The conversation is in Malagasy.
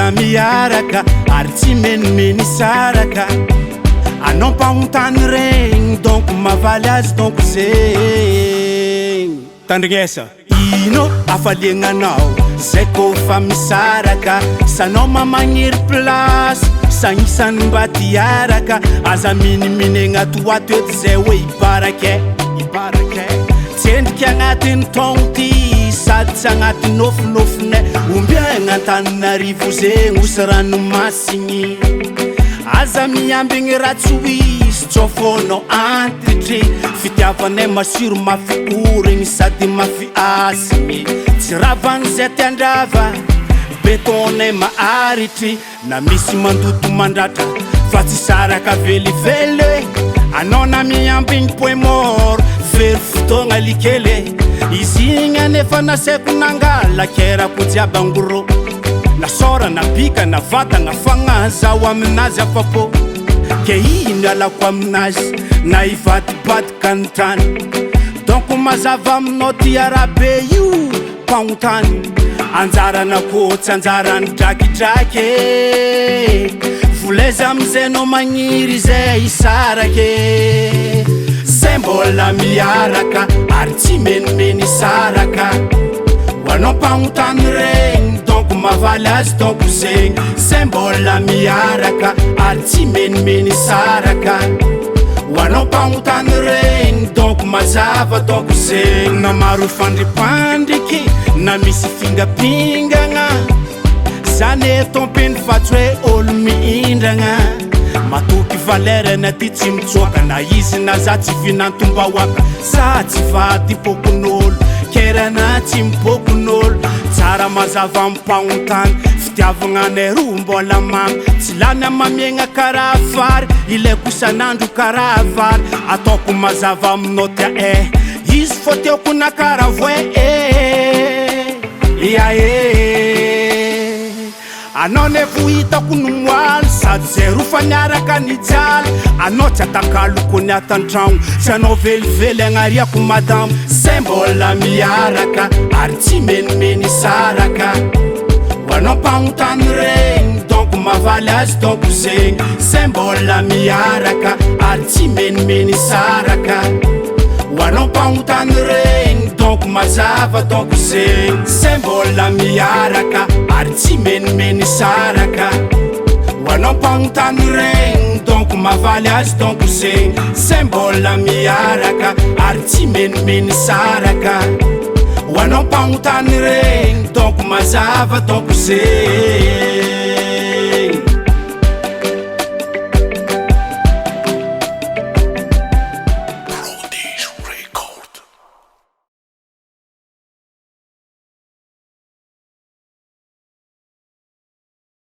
la miaraka ary tsy menimeny saraka anao mpagnotany regny donc mavaly azy donc zegny tandrignesa ino afaliagnanao zay kofa misaraka sanao mamagniry place sagnisany mba tiaraka aza miniminegna toato eto zay hoe ibarake tsendriky agnatiny togno ty sady tsy agnatiny nofinofine ombiagna Antananarivo zegny osy ranomasigny aza miambigny raha tsy hoisy tsôfonao antitry fitiavanay masiro mafy origny sady mafy asigny tsy ravan'izay tiandrava betonay maaritry na misy mandoto mandratra fa tsy saraka velively anao na miambigny point mort very fotoagna likely izy igny anefa nasaiko nangala kerako jiaby angoro nasora na bika na vatagna fagnazaho aminazy afapo ke ino alako aminazy na ivadibadika antrany donc mazava aminao ty arabe io mpagnotany anjarana kotsy anjarany drakidraky volaiza amizay nao magniry zay isarake zay mbola miaraka ary tsy menimeny saraka hoanao mpagnotany regny donc mavaly azy donc zegny zay mbola miaraka ary tsy menimeny saraka hoanao mpagnotany regny donc mazava donc zegny na maro fandripandriky na misy fingapingagna zany etompeny fa tsy hoe olo miindragna matoky valerana ty tsy mitsoaka na izy na za tsy vinantombahoaka sa tsy vady pokon'olo kerana tsy mipokon'olo tsara mazava mpagnotany fitiavagnanay ro mbola mamy tsy lany amamiagna karaha vary ilay kosanandro karaha vary ataoko mazava aminao tia izy fô teoko na karaha voe anao ne vo hitako nomoaly sady zay ro fa niaraka nijaly anao tsy atakaloko ny atantragno tsy anao velively agnariako madamo zay mbola miaraka ary tsy menimeny saraka hoanao mpagnotany regny donc mavaly azy donc zegny zay mbola miaraka ary tsy menimeny saraka hoanao mpagnotany regny donc mazava donc zegny zay mbola miaraka ary tsy menimeny saraka hoanao mpagnotany regny donc mavaly azy donc zegny zay mbola miaraka ary tsy menimeny saraka hoanao mpagnotany regny donc mazava donc zegny